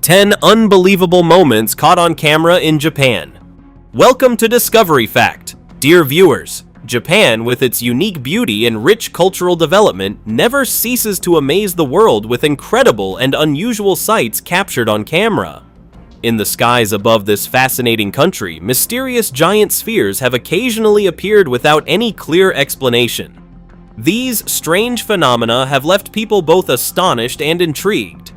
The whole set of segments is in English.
10 unbelievable moments caught on camera in Japan. Welcome to Discovery Fact. Dear viewers, Japan, with its unique beauty and rich cultural development, never ceases to amaze the world with incredible and unusual sights captured on camera. In the skies above this fascinating country, mysterious giant spheres have occasionally appeared without any clear explanation. These strange phenomena have left people both astonished and intrigued.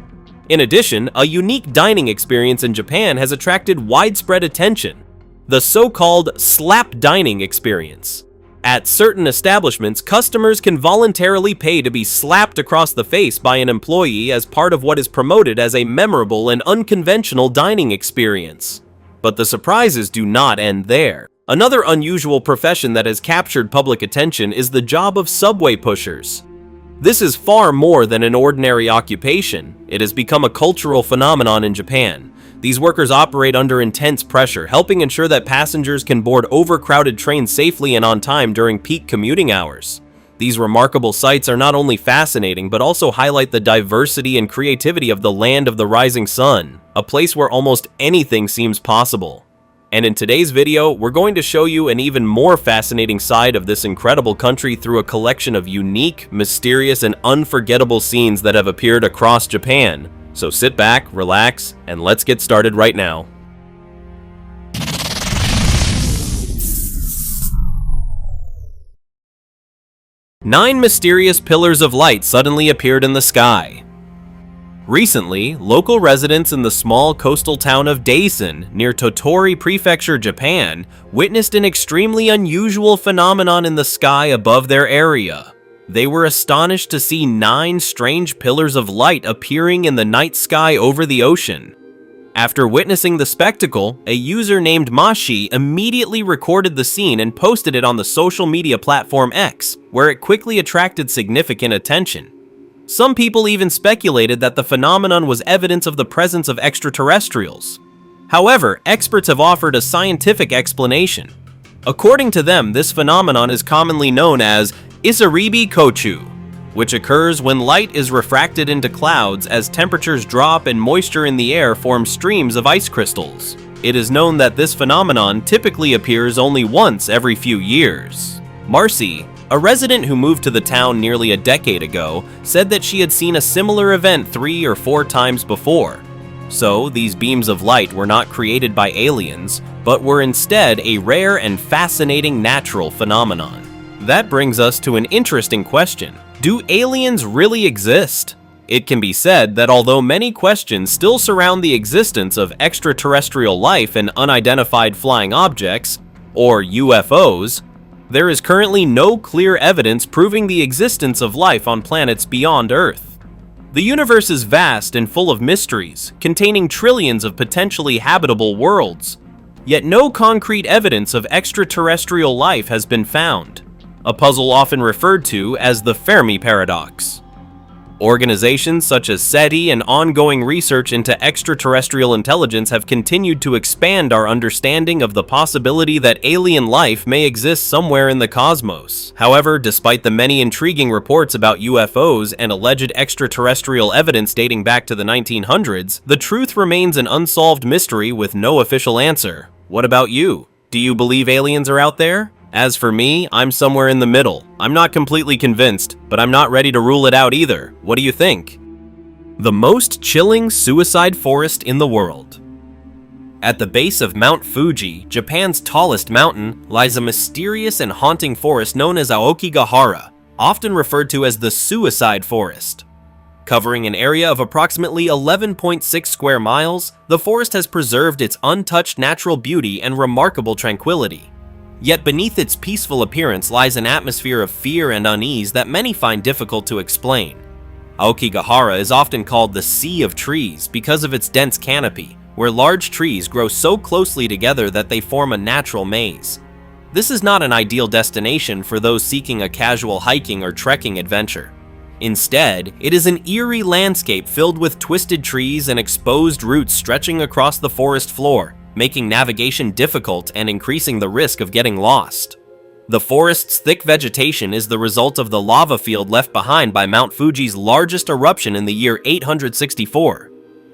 In addition, a unique dining experience in Japan has attracted widespread attention: the so-called slap dining experience. At certain establishments, customers can voluntarily pay to be slapped across the face by an employee as part of what is promoted as a memorable and unconventional dining experience. But the surprises do not end there. Another unusual profession that has captured public attention is the job of subway pushers. This is far more than an ordinary occupation. It has become a cultural phenomenon in Japan. These workers operate under intense pressure, helping ensure that passengers can board overcrowded trains safely and on time during peak commuting hours. These remarkable sights are not only fascinating, but also highlight the diversity and creativity of the land of the rising sun, a place where almost anything seems possible. And in today's video, we're going to show you an even more fascinating side of this incredible country through a collection of unique, mysterious, and unforgettable scenes that have appeared across Japan. So sit back, relax, and let's get started right now. Nine mysterious pillars of light suddenly appeared in the sky. Recently, local residents in the small coastal town of Daisen, near Tottori Prefecture, Japan, witnessed an extremely unusual phenomenon in the sky above their area. They were astonished to see 9 strange pillars of light appearing in the night sky over the ocean. After witnessing the spectacle, a user named Mashi immediately recorded the scene and posted it on the social media platform X, where it quickly attracted significant attention. Some people even speculated that the phenomenon was evidence of the presence of extraterrestrials. However, experts have offered a scientific explanation. According to them, this phenomenon is commonly known as Isaribi Kochu, which occurs when light is refracted into clouds as temperatures drop and moisture in the air forms streams of ice crystals. It is known that this phenomenon typically appears only once every few years. Marcy, a resident who moved to the town nearly a decade ago, said that she had seen a similar event 3 or 4 times before. So, these beams of light were not created by aliens, but were instead a rare and fascinating natural phenomenon. That brings us to an interesting question. Do aliens really exist? It can be said that although many questions still surround the existence of extraterrestrial life and unidentified flying objects, or UFOs, there is currently no clear evidence proving the existence of life on planets beyond Earth. The universe is vast and full of mysteries, containing trillions of potentially habitable worlds. Yet no concrete evidence of extraterrestrial life has been found, a puzzle often referred to as the Fermi paradox. Organizations such as SETI and ongoing research into extraterrestrial intelligence have continued to expand our understanding of the possibility that alien life may exist somewhere in the cosmos. However, despite the many intriguing reports about UFOs and alleged extraterrestrial evidence dating back to the 1900s, the truth remains an unsolved mystery with no official answer. What about you? Do you believe aliens are out there? As for me, I'm somewhere in the middle. I'm not completely convinced, but I'm not ready to rule it out either. What do you think? The most chilling suicide forest in the world. At the base of Mount Fuji, Japan's tallest mountain, lies a mysterious and haunting forest known as Aokigahara, often referred to as the suicide forest. Covering an area of approximately 11.6 square miles, the forest has preserved its untouched natural beauty and remarkable tranquility. Yet beneath its peaceful appearance lies an atmosphere of fear and unease that many find difficult to explain. Aokigahara is often called the Sea of Trees because of its dense canopy, where large trees grow so closely together that they form a natural maze. This is not an ideal destination for those seeking a casual hiking or trekking adventure. Instead, it is an eerie landscape filled with twisted trees and exposed roots stretching across the forest floor, making navigation difficult and increasing the risk of getting lost. The forest's thick vegetation is the result of the lava field left behind by Mount Fuji's largest eruption in the year 864.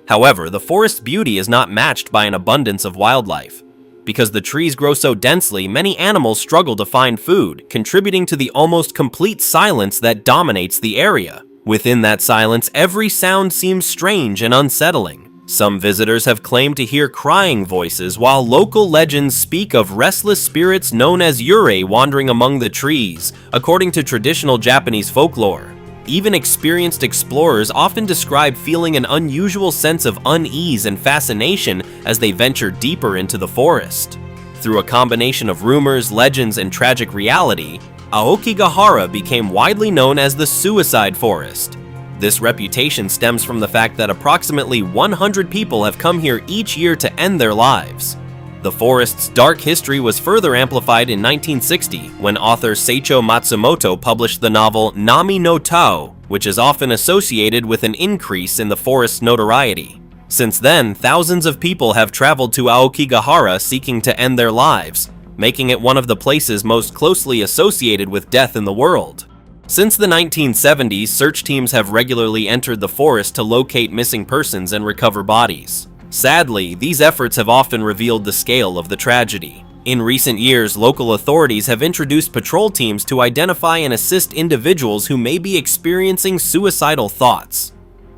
However, the forest's beauty is not matched by an abundance of wildlife. Because the trees grow so densely, many animals struggle to find food, contributing to the almost complete silence that dominates the area. Within that silence, every sound seems strange and unsettling. Some visitors have claimed to hear crying voices, while local legends speak of restless spirits known as yurei wandering among the trees, according to traditional Japanese folklore. Even experienced explorers often describe feeling an unusual sense of unease and fascination as they venture deeper into the forest. Through a combination of rumors, legends, and tragic reality, Aokigahara became widely known as the Suicide Forest. This reputation stems from the fact that approximately 100 people have come here each year to end their lives. The forest's dark history was further amplified in 1960 when author Seicho Matsumoto published the novel Nami no Tao, which is often associated with an increase in the forest's notoriety. Since then, thousands of people have traveled to Aokigahara seeking to end their lives, making it one of the places most closely associated with death in the world. Since the 1970s, search teams have regularly entered the forest to locate missing persons and recover bodies. Sadly, these efforts have often revealed the scale of the tragedy. In recent years, local authorities have introduced patrol teams to identify and assist individuals who may be experiencing suicidal thoughts.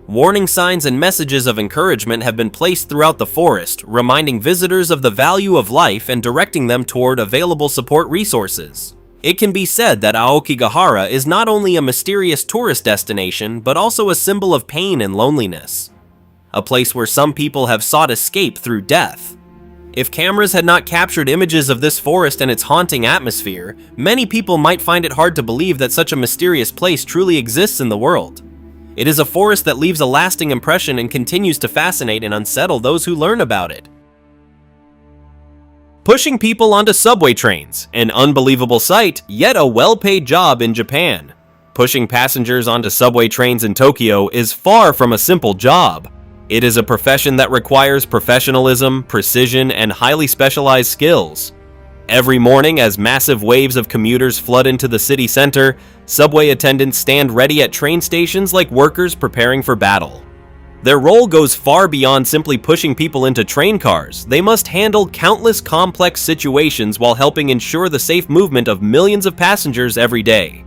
Warning signs and messages of encouragement have been placed throughout the forest, reminding visitors of the value of life and directing them toward available support resources. It can be said that Aokigahara is not only a mysterious tourist destination, but also a symbol of pain and loneliness. A place where some people have sought escape through death. If cameras had not captured images of this forest and its haunting atmosphere, many people might find it hard to believe that such a mysterious place truly exists in the world. It is a forest that leaves a lasting impression and continues to fascinate and unsettle those who learn about it. Pushing people onto subway trains, an unbelievable sight, yet a well-paid job in Japan. Pushing passengers onto subway trains in Tokyo is far from a simple job. It is a profession that requires professionalism, precision, and highly specialized skills. Every morning, as massive waves of commuters flood into the city center, subway attendants stand ready at train stations like workers preparing for battle. Their role goes far beyond simply pushing people into train cars. They must handle countless complex situations while helping ensure the safe movement of millions of passengers every day.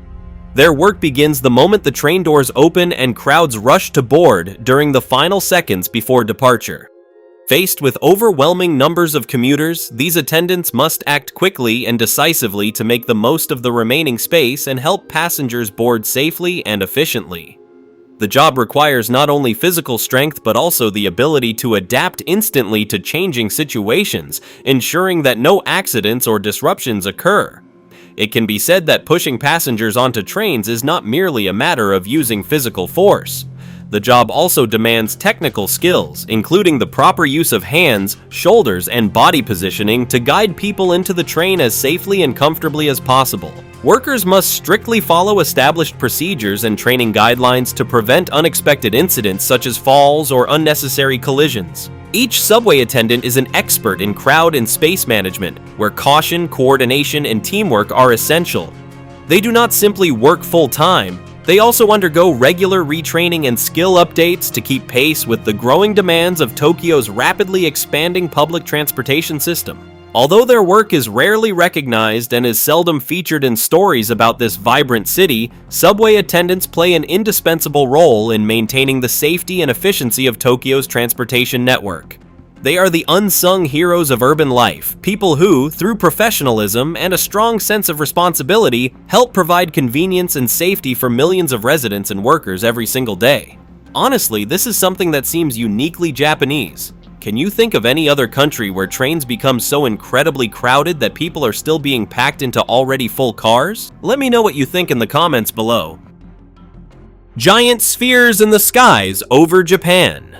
Their work begins the moment the train doors open and crowds rush to board during the final seconds before departure. Faced with overwhelming numbers of commuters, these attendants must act quickly and decisively to make the most of the remaining space and help passengers board safely and efficiently. The job requires not only physical strength but also the ability to adapt instantly to changing situations, ensuring that no accidents or disruptions occur. It can be said that pushing passengers onto trains is not merely a matter of using physical force. The job also demands technical skills, including the proper use of hands, shoulders, and body positioning to guide people into the train as safely and comfortably as possible. Workers must strictly follow established procedures and training guidelines to prevent unexpected incidents such as falls or unnecessary collisions. Each subway attendant is an expert in crowd and space management, where caution, coordination, and teamwork are essential. They do not simply work full-time, they also undergo regular retraining and skill updates to keep pace with the growing demands of Tokyo's rapidly expanding public transportation system. Although their work is rarely recognized and is seldom featured in stories about this vibrant city, subway attendants play an indispensable role in maintaining the safety and efficiency of Tokyo's transportation network. They are the unsung heroes of urban life, people who, through professionalism and a strong sense of responsibility, help provide convenience and safety for millions of residents and workers every single day. Honestly, this is something that seems uniquely Japanese. Can you think of any other country where trains become so incredibly crowded that people are still being packed into already full cars? Let me know what you think in the comments below. Giant spheres in the skies over Japan.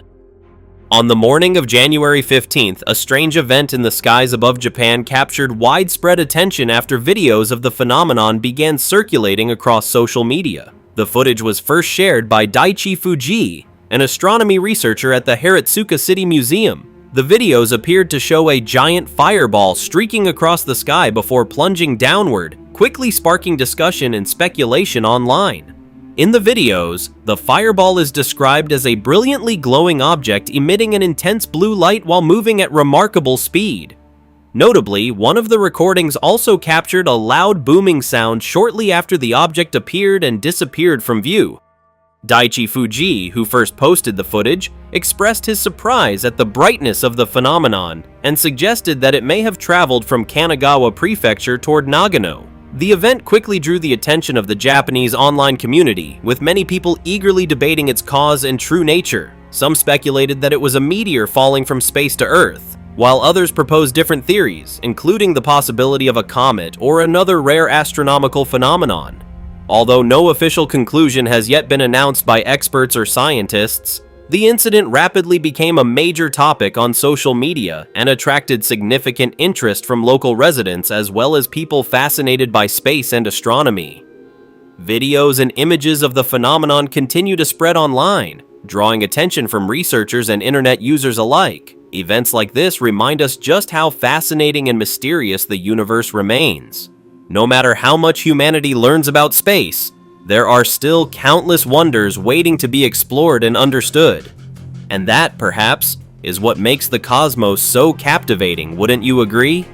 On the morning of January 15th, a strange event in the skies above Japan captured widespread attention after videos of the phenomenon began circulating across social media. The footage was first shared by Daichi Fuji, an astronomy researcher at the Haratsuka City Museum. The videos appeared to show a giant fireball streaking across the sky before plunging downward, quickly sparking discussion and speculation online. In the videos, the fireball is described as a brilliantly glowing object emitting an intense blue light while moving at remarkable speed. Notably, one of the recordings also captured a loud booming sound shortly after the object appeared and disappeared from view. Daichi Fuji, who first posted the footage, expressed his surprise at the brightness of the phenomenon and suggested that it may have traveled from Kanagawa Prefecture toward Nagano. The event quickly drew the attention of the Japanese online community, with many people eagerly debating its cause and true nature. Some speculated that it was a meteor falling from space to Earth, while others proposed different theories, including the possibility of a comet or another rare astronomical phenomenon. Although no official conclusion has yet been announced by experts or scientists, the incident rapidly became a major topic on social media and attracted significant interest from local residents as well as people fascinated by space and astronomy. Videos and images of the phenomenon continue to spread online, drawing attention from researchers and internet users alike. Events like this remind us just how fascinating and mysterious the universe remains. No matter how much humanity learns about space, there are still countless wonders waiting to be explored and understood. And that, perhaps, is what makes the cosmos so captivating, wouldn't you agree?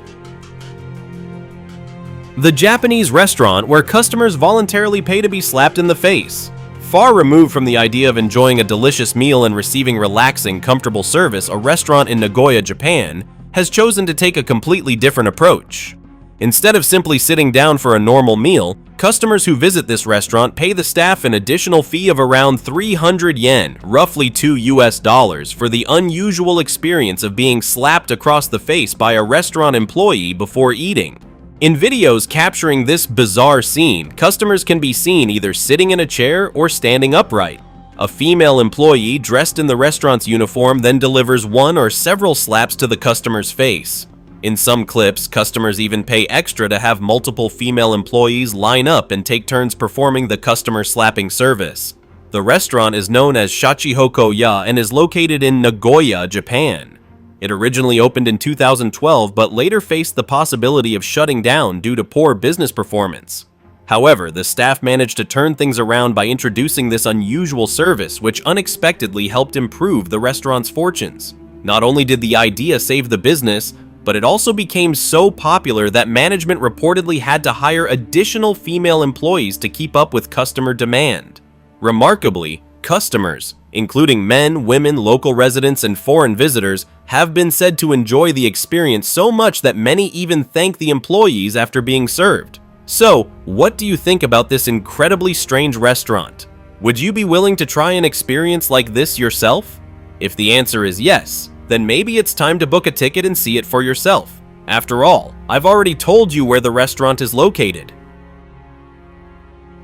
The Japanese restaurant where customers voluntarily pay to be slapped in the face. Far removed from the idea of enjoying a delicious meal and receiving relaxing, comfortable service, a restaurant in Nagoya, Japan, has chosen to take a completely different approach. Instead of simply sitting down for a normal meal, customers who visit this restaurant pay the staff an additional fee of around 300 yen, roughly $2, for the unusual experience of being slapped across the face by a restaurant employee before eating. In videos capturing this bizarre scene, customers can be seen either sitting in a chair or standing upright. A female employee dressed in the restaurant's uniform then delivers one or several slaps to the customer's face. In some clips, customers even pay extra to have multiple female employees line up and take turns performing the customer slapping service. The restaurant is known as Shachihoko-ya and is located in Nagoya, Japan. It originally opened in 2012 but later faced the possibility of shutting down due to poor business performance. However, the staff managed to turn things around by introducing this unusual service, which unexpectedly helped improve the restaurant's fortunes. Not only did the idea save the business, but it also became so popular that management reportedly had to hire additional female employees to keep up with customer demand. Remarkably, customers, including men, women, local residents, and foreign visitors, have been said to enjoy the experience so much that many even thank the employees after being served. So, what do you think about this incredibly strange restaurant? Would you be willing to try an experience like this yourself? If the answer is yes, then maybe it's time to book a ticket and see it for yourself. After all, I've already told you where the restaurant is located.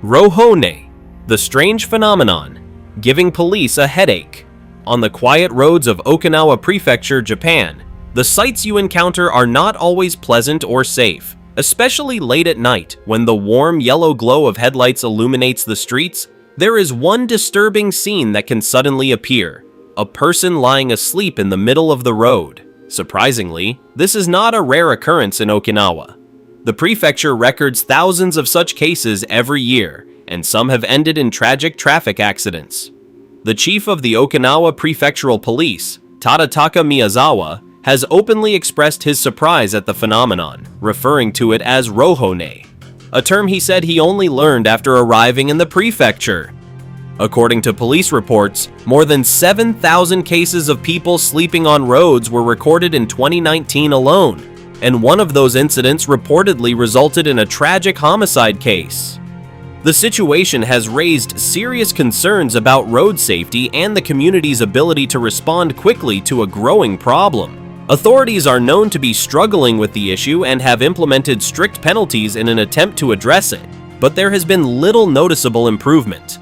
Rohone, the strange phenomenon, giving police a headache. On the quiet roads of Okinawa Prefecture, Japan, the sights you encounter are not always pleasant or safe, especially late at night when the warm yellow glow of headlights illuminates the streets. There is one disturbing scene that can suddenly appear: a person lying asleep in the middle of the road. Surprisingly, this is not a rare occurrence in Okinawa. The prefecture records thousands of such cases every year, and some have ended in tragic traffic accidents. The chief of the Okinawa Prefectural Police, Tadataka Miyazawa, has openly expressed his surprise at the phenomenon, referring to it as rohone, a term he said he only learned after arriving in the prefecture. According to police reports, more than 7,000 cases of people sleeping on roads were recorded in 2019 alone, and one of those incidents reportedly resulted in a tragic homicide case. The situation has raised serious concerns about road safety and the community's ability to respond quickly to a growing problem. Authorities are known to be struggling with the issue and have implemented strict penalties in an attempt to address it, but there has been little noticeable improvement.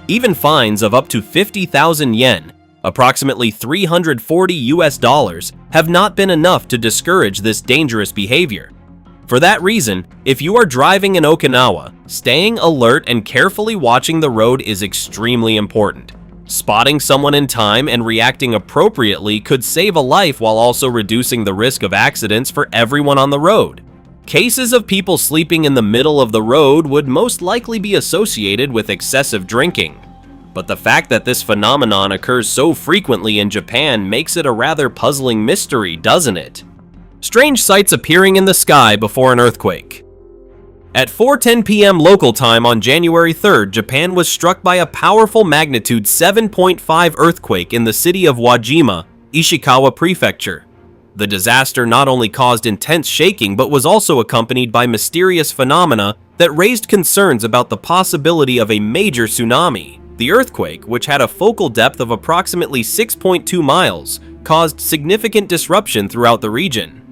Even fines of up to 50,000 yen, approximately $340, have not been enough to discourage this dangerous behavior. For that reason, if you are driving in Okinawa, staying alert and carefully watching the road is extremely important. Spotting someone in time and reacting appropriately could save a life while also reducing the risk of accidents for everyone on the road. Cases of people sleeping in the middle of the road would most likely be associated with excessive drinking. But the fact that this phenomenon occurs so frequently in Japan makes it a rather puzzling mystery, doesn't it? Strange sights appearing in the sky before an earthquake. At 4:10 p.m. local time on January 3rd, Japan was struck by a powerful magnitude 7.5 earthquake in the city of Wajima, Ishikawa Prefecture. The disaster not only caused intense shaking but was also accompanied by mysterious phenomena that raised concerns about the possibility of a major tsunami. The earthquake, which had a focal depth of approximately 6.2 miles, caused significant disruption throughout the region.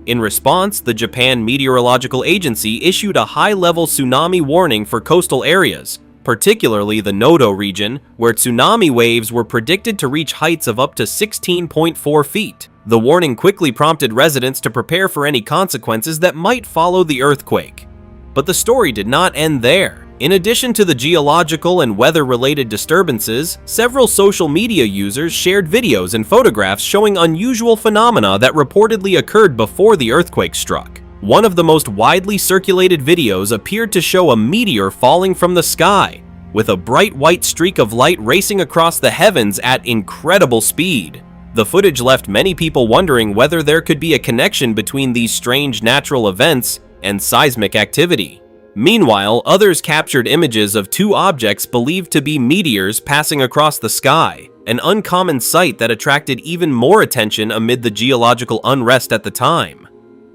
In response, the Japan Meteorological Agency issued a high-level tsunami warning for coastal areas, particularly the Noto region, where tsunami waves were predicted to reach heights of up to 16.4 feet. The warning quickly prompted residents to prepare for any consequences that might follow the earthquake. But the story did not end there. In addition to the geological and weather-related disturbances, several social media users shared videos and photographs showing unusual phenomena that reportedly occurred before the earthquake struck. One of the most widely circulated videos appeared to show a meteor falling from the sky, with a bright white streak of light racing across the heavens at incredible speed. The footage left many people wondering whether there could be a connection between these strange natural events and seismic activity. Meanwhile, others captured images of two objects believed to be meteors passing across the sky, an uncommon sight that attracted even more attention amid the geological unrest at the time.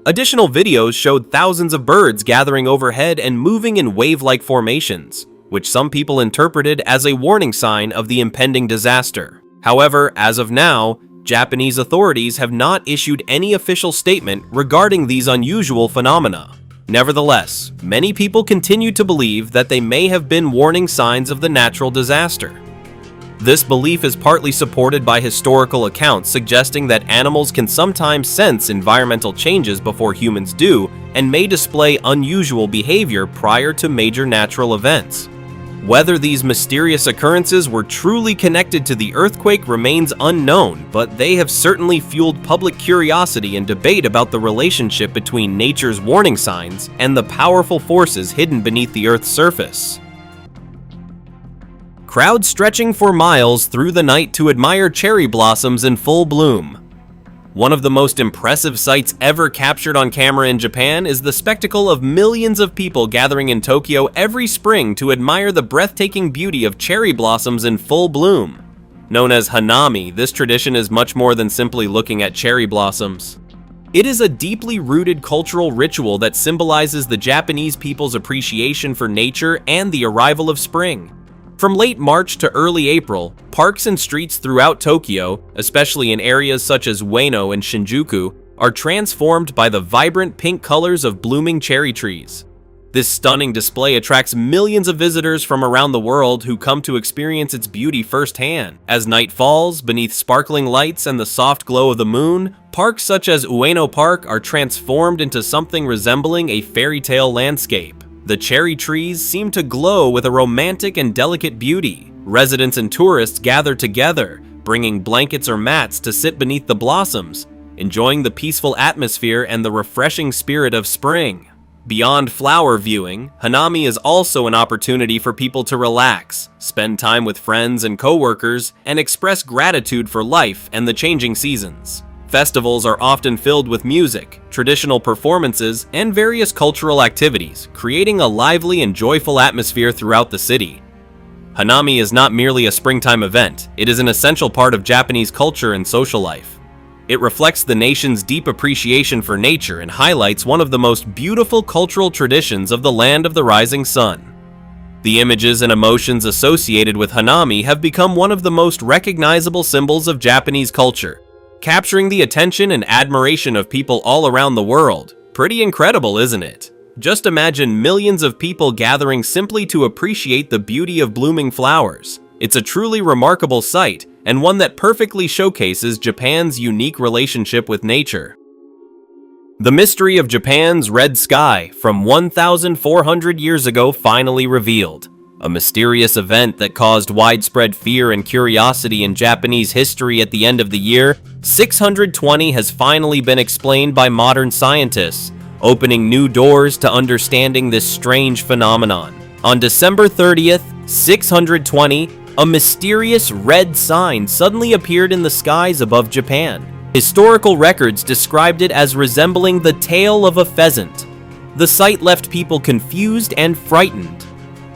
Additional videos showed thousands of birds gathering overhead and moving in wave-like formations, which some people interpreted as a warning sign of the impending disaster. However, as of now, Japanese authorities have not issued any official statement regarding these unusual phenomena. Nevertheless, many people continue to believe that they may have been warning signs of the natural disaster. This belief is partly supported by historical accounts suggesting that animals can sometimes sense environmental changes before humans do and may display unusual behavior prior to major natural events. Whether these mysterious occurrences were truly connected to the earthquake remains unknown, but they have certainly fueled public curiosity and debate about the relationship between nature's warning signs and the powerful forces hidden beneath the Earth's surface. Crowds stretching for miles through the night to admire cherry blossoms in full bloom. One of the most impressive sights ever captured on camera in Japan is the spectacle of millions of people gathering in Tokyo every spring to admire the breathtaking beauty of cherry blossoms in full bloom. Known as hanami, this tradition is much more than simply looking at cherry blossoms. It is a deeply rooted cultural ritual that symbolizes the Japanese people's appreciation for nature and the arrival of spring. From late March to early April, parks and streets throughout Tokyo, especially in areas such as Ueno and Shinjuku, are transformed by the vibrant pink colors of blooming cherry trees. This stunning display attracts millions of visitors from around the world who come to experience its beauty firsthand. As night falls, beneath sparkling lights and the soft glow of the moon, parks such as Ueno Park are transformed into something resembling a fairy tale landscape. The cherry trees seem to glow with a romantic and delicate beauty. Residents and tourists gather together, bringing blankets or mats to sit beneath the blossoms, enjoying the peaceful atmosphere and the refreshing spirit of spring. Beyond flower viewing, hanami is also an opportunity for people to relax, spend time with friends and coworkers, and express gratitude for life and the changing seasons. Festivals are often filled with music, traditional performances, and various cultural activities, creating a lively and joyful atmosphere throughout the city. Hanami is not merely a springtime event, it is an essential part of Japanese culture and social life. It reflects the nation's deep appreciation for nature and highlights one of the most beautiful cultural traditions of the land of the rising sun. The images and emotions associated with hanami have become one of the most recognizable symbols of Japanese culture, capturing the attention and admiration of people all around the world. Pretty incredible, isn't it? Just imagine millions of people gathering simply to appreciate the beauty of blooming flowers. It's a truly remarkable sight, and one that perfectly showcases Japan's unique relationship with nature. The mystery of Japan's red sky from 1,400 years ago finally revealed. A mysterious event that caused widespread fear and curiosity in Japanese history at the end of the year 620 has finally been explained by modern scientists, opening new doors to understanding this strange phenomenon. On December 30th, 620, a mysterious red sign suddenly appeared in the skies above Japan. Historical records described it as resembling the tail of a pheasant. The sight left people confused and frightened.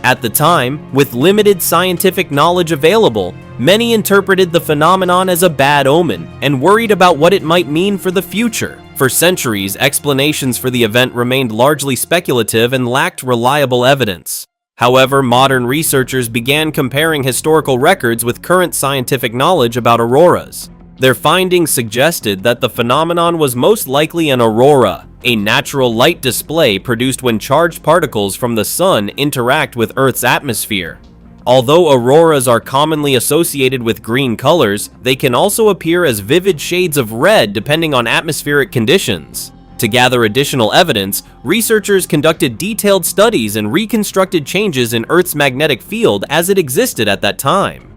At the time, with limited scientific knowledge available, many interpreted the phenomenon as a bad omen and worried about what it might mean for the future. For centuries, explanations for the event remained largely speculative and lacked reliable evidence. However, modern researchers began comparing historical records with current scientific knowledge about auroras. Their findings suggested that the phenomenon was most likely an aurora, a natural light display produced when charged particles from the sun interact with Earth's atmosphere. Although auroras are commonly associated with green colors, they can also appear as vivid shades of red depending on atmospheric conditions. To gather additional evidence, researchers conducted detailed studies and reconstructed changes in Earth's magnetic field as it existed at that time.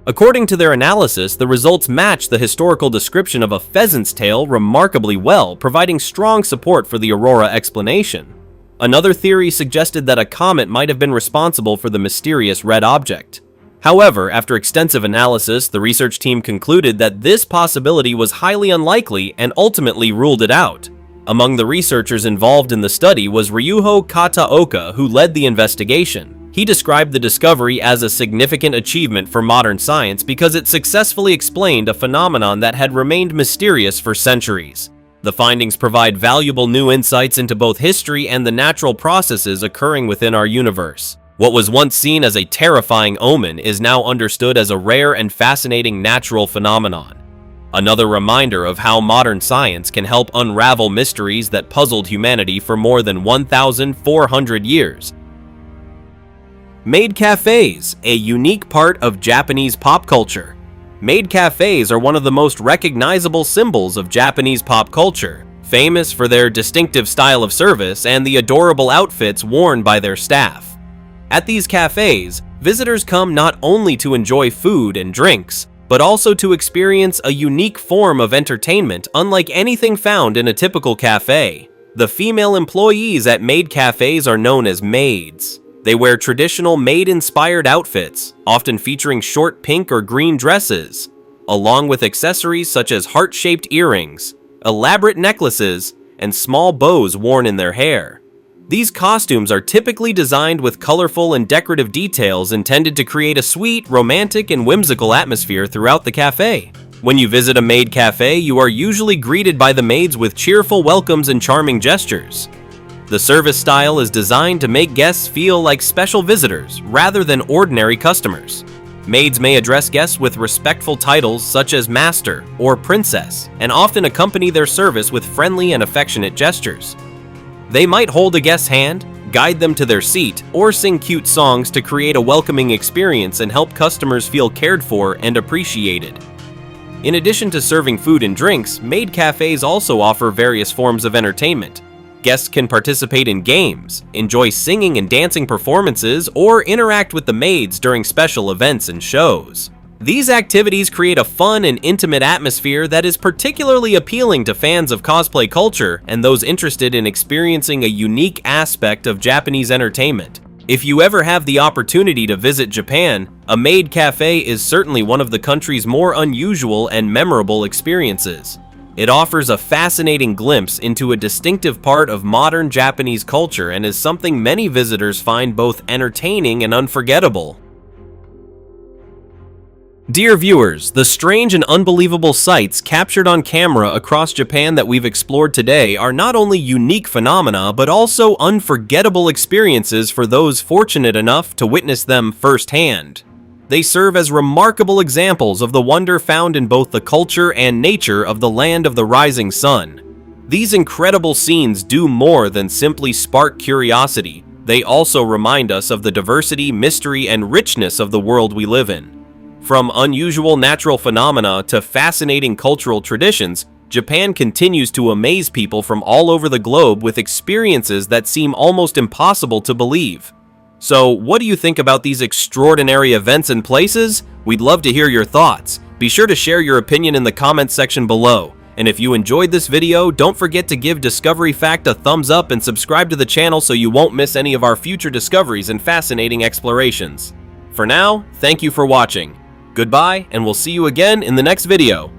According to their analysis, the results match the historical description of a pheasant's tail remarkably well, providing strong support for the aurora explanation. Another theory suggested that a comet might have been responsible for the mysterious red object. However, after extensive analysis, the research team concluded that this possibility was highly unlikely and ultimately ruled it out. Among the researchers involved in the study was Ryuho Kataoka, who led the investigation. He described the discovery as a significant achievement for modern science because it successfully explained a phenomenon that had remained mysterious for centuries. The findings provide valuable new insights into both history and the natural processes occurring within our universe. What was once seen as a terrifying omen is now understood as a rare and fascinating natural phenomenon. Another reminder of how modern science can help unravel mysteries that puzzled humanity for more than 1,400 years. Maid cafes, a unique part of Japanese pop culture. Maid cafes are one of the most recognizable symbols of Japanese pop culture, famous for their distinctive style of service and the adorable outfits worn by their staff. At these cafes, visitors come not only to enjoy food and drinks, but also to experience a unique form of entertainment unlike anything found in a typical cafe. The female employees at maid cafes are known as maids. They wear traditional maid-inspired outfits, often featuring short pink or green dresses, along with accessories such as heart-shaped earrings, elaborate necklaces, and small bows worn in their hair. These costumes are typically designed with colorful and decorative details intended to create a sweet, romantic, and whimsical atmosphere throughout the cafe. When you visit a maid cafe, you are usually greeted by the maids with cheerful welcomes and charming gestures. The service style is designed to make guests feel like special visitors rather than ordinary customers. Maids may address guests with respectful titles such as master or princess, and often accompany their service with friendly and affectionate gestures. They might hold a guest's hand, guide them to their seat, or sing cute songs to create a welcoming experience and help customers feel cared for and appreciated. In addition to serving food and drinks, maid cafes also offer various forms of entertainment. Guests can participate in games, enjoy singing and dancing performances, or interact with the maids during special events and shows. These activities create a fun and intimate atmosphere that is particularly appealing to fans of cosplay culture and those interested in experiencing a unique aspect of Japanese entertainment. If you ever have the opportunity to visit Japan, a maid cafe is certainly one of the country's more unusual and memorable experiences. It offers a fascinating glimpse into a distinctive part of modern Japanese culture and is something many visitors find both entertaining and unforgettable. Dear viewers, the strange and unbelievable sights captured on camera across Japan that we've explored today are not only unique phenomena, but also unforgettable experiences for those fortunate enough to witness them firsthand. They serve as remarkable examples of the wonder found in both the culture and nature of the land of the rising sun. These incredible scenes do more than simply spark curiosity. They also remind us of the diversity, mystery, and richness of the world we live in. From unusual natural phenomena to fascinating cultural traditions, Japan continues to amaze people from all over the globe with experiences that seem almost impossible to believe. So, what do you think about these extraordinary events and places? We'd love to hear your thoughts. Be sure to share your opinion in the comments section below. And if you enjoyed this video, don't forget to give Discovery Fact a thumbs up and subscribe to the channel so you won't miss any of our future discoveries and fascinating explorations. For now, thank you for watching. Goodbye, and we'll see you again in the next video.